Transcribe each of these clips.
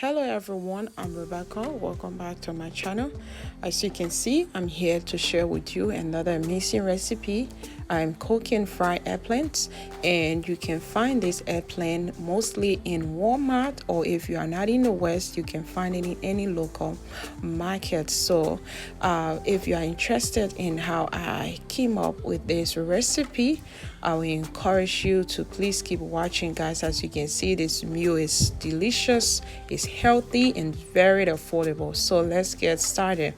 Hello everyone, I'm Rebecca. Welcome back to my channel. As you can see, I'm here to share with you another amazing recipe. I'm cooking fried eggplants, and you can find this eggplant mostly in Walmart, or if you are not in the West, you can find it in any local market. So if you are interested in how I came up with this recipe, I will encourage you to please keep watching, guys. As you can see, this meal is delicious, it's healthy, and very affordable. So let's get started.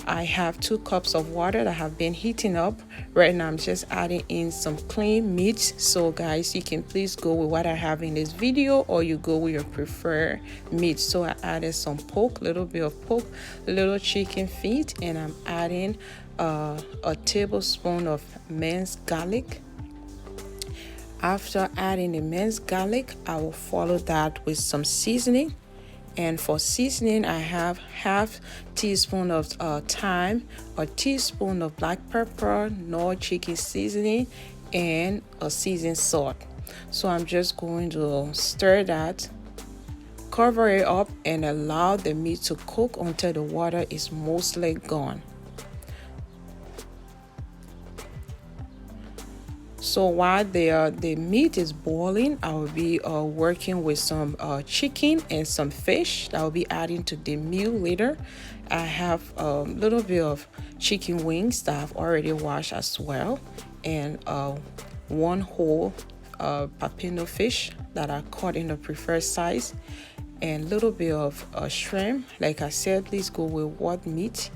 I have 2 cups of water that have been heating up. Right now I'm just adding in some clean meat. So guys, you can please go with what I have in this video, or you go with your preferred meat. So I added some pork, little bit of pork, little chicken feet, and I'm adding a tablespoon of minced garlic. After adding the minced garlic, I will follow that with some seasoning. And for seasoning, I have half teaspoon of thyme, a teaspoon of black pepper, knorr chicken seasoning, and a seasoned salt. So I'm just going to stir that, cover it up, and allow the meat to cook until the water is mostly gone. So while the meat is boiling, I will be working with some chicken and some fish that I will be adding to the meal later. I have a little bit of chicken wings that I've already washed as well, and 1 whole papino fish that I cut in the preferred size, and a little bit of shrimp. Like I said, please go with what meat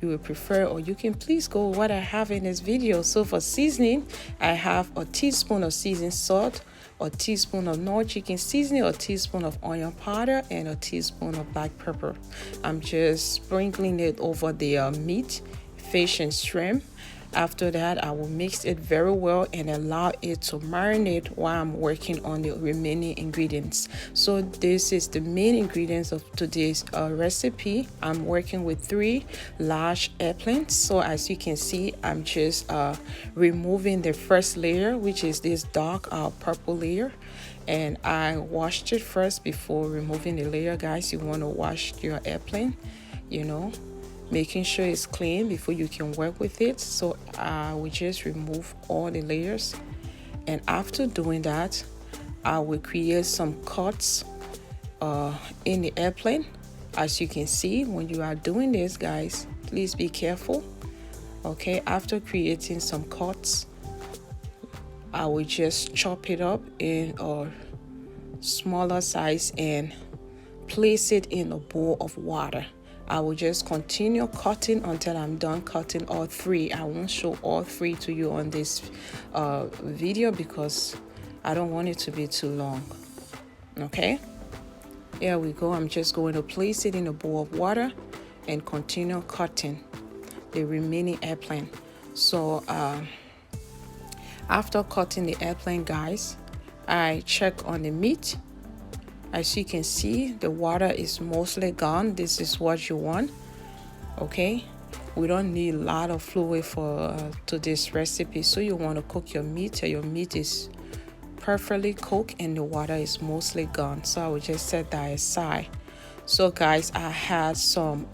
you would prefer, or you can please go with what I have in this video. So for seasoning, I have a teaspoon of seasoned salt, a teaspoon of knorr chicken seasoning, a teaspoon of onion powder, and a teaspoon of black pepper. I'm just sprinkling it over the meat, fish, and shrimp. After that, I will mix it very well and allow it to marinate while I'm working on the remaining ingredients. So this is the main ingredients of today's recipe. I'm working with 3 large eggplants. So as you can see, I'm just removing the first layer, which is this dark purple layer. And I washed it first before removing the layer, guys. You want to wash your eggplant, making sure it's clean before you can work with it. So I will just remove all the layers, and after doing that, I will create some cuts in the eggplant. As you can see, when you are doing this, guys, please be careful. Okay, after creating some cuts, I will just chop it up in a smaller size and place it in a bowl of water. I will just continue cutting until I'm done cutting all 3. I won't show all 3 to you on this video because I don't want it to be too long. Okay, here we go. I'm just going to place it in a bowl of water and continue cutting the remaining eggplant. So after cutting the eggplant, guys, I check on the meat. As you can see, the water is mostly gone. This is what you want. Okay, we don't need a lot of fluid to this recipe. So you want to cook your meat till your meat is perfectly cooked and the water is mostly gone. So I will just set that aside. So guys, I had some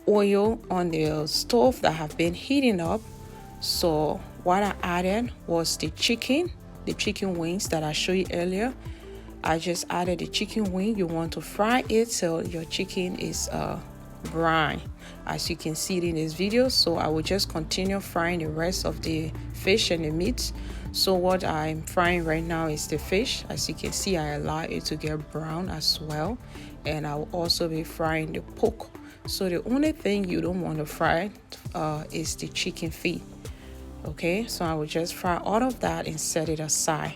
oil on the stove that have been heating up. So what I added was the chicken wings that I showed you earlier. I just added the chicken wing. You want to fry it till your chicken is brown, as you can see it in this video. So I will just continue frying the rest of the fish and the meat. So what I'm frying right now is the fish. As you can see, I allow it to get brown as well, and I will also be frying the pork. So the only thing you don't want to fry is the chicken feet. Okay, so I will just fry all of that and set it aside.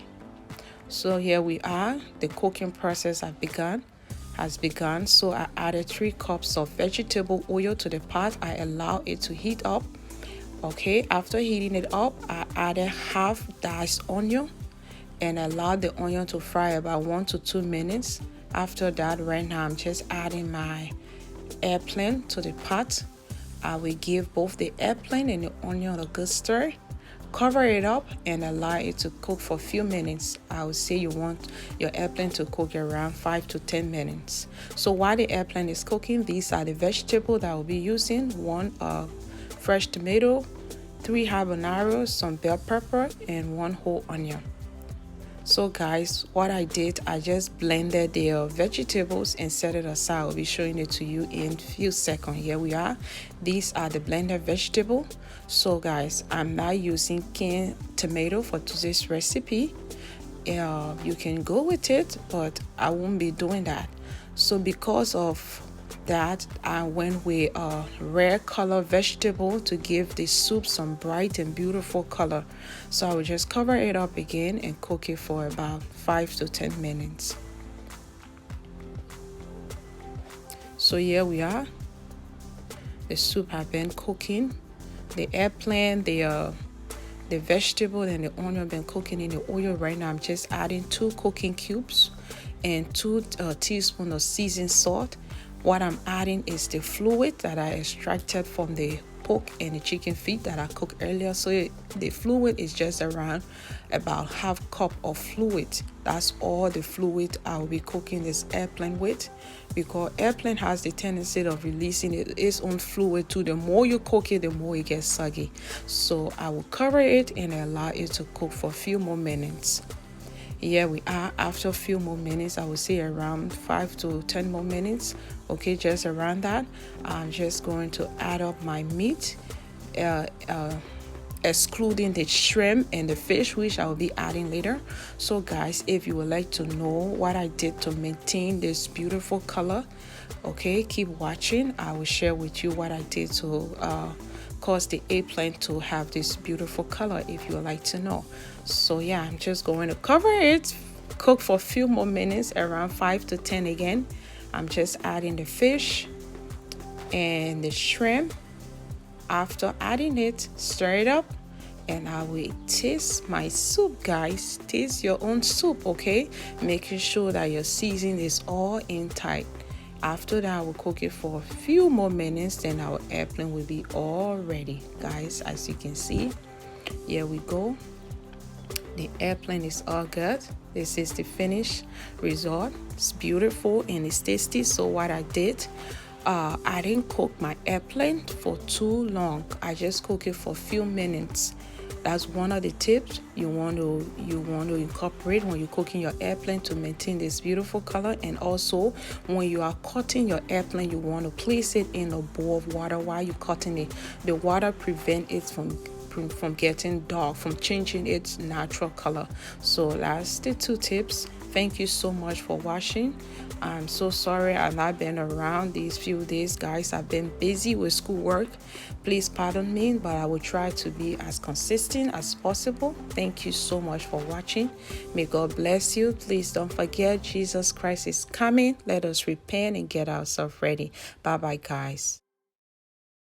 So here we are, the cooking process has begun. So I added 3 cups of vegetable oil to the pot. I allow it to heat up. Okay, after heating it up, I added half diced onion and allowed the onion to fry about 1 to 2 minutes. After that, right now I'm just adding my eggplant to the pot. I will give both the eggplant and the onion a good stir cover it up and allow it to cook for a few minutes. I would say you want your eggplant to cook around 5 to 10 minutes. So while the eggplant is cooking, these are the vegetables that I will be using. One fresh tomato, 3 habaneros, some bell pepper, and 1 whole onion. So guys, what I did, I just blended the vegetables and set it aside. I'll be showing it to you in a few seconds. Here we are. These are the blended vegetable. So guys, I'm not using canned tomato for today's recipe. You can go with it, but I won't be doing that. So because of that, I went with a rare color vegetable to give the soup some bright and beautiful color. So I will just cover it up again and cook it for about 5 to 10 minutes. So here we are. The soup has been cooking. The eggplant, the vegetable and the onion been cooking in the oil. Right now I'm just adding 2 cooking cubes and 2 teaspoons of seasoned salt. What I'm adding is the fluid that I extracted from the pork and the chicken feet that I cooked earlier. So the fluid is just around about half cup of fluid. That's all the fluid I will be cooking this eggplant with, because eggplant has the tendency of releasing its own fluid too. The more you cook it, the more it gets soggy. So I will cover it and allow it to cook for a few more minutes. Here we are. After a few more minutes, I would say around 5 to 10 more minutes. Okay, just around that, I'm just going to add up my meat, excluding the shrimp and the fish, which I will be adding later. So guys, if you would like to know what I did to maintain this beautiful color, okay, keep watching. I will share with you what I did to cause the eggplant to have this beautiful color, if you would like to know. So yeah, I'm just going to cover it, cook for a few more minutes, around 5 to 10 again. I'm just adding the fish and the shrimp. After adding it, stir it up, and I will taste my soup, guys. Taste your own soup, okay? Making sure that your seasoning is all in tight. After that, I will cook it for a few more minutes, then our eggplant will be all ready. Guys, as you can see, here we go. The eggplant is all good. This is the finished result. It's beautiful and it's tasty. So what I did, I didn't cook my eggplant for too long. I just cook it for a few minutes. That's one of the tips you want to incorporate when you're cooking your eggplant to maintain this beautiful color. And also, when you are cutting your eggplant, you want to place it in a bowl of water while you're cutting it. The water prevents it from getting dark, from changing its natural color. So that's the 2 tips. Thank you so much for watching. I'm so sorry I've not been around these few days, guys. I've been busy with schoolwork. Please pardon me, but I will try to be as consistent as possible. Thank you so much for watching. May God bless you. Please don't forget, Jesus Christ is coming. Let us repent and get ourselves ready. Bye bye, guys.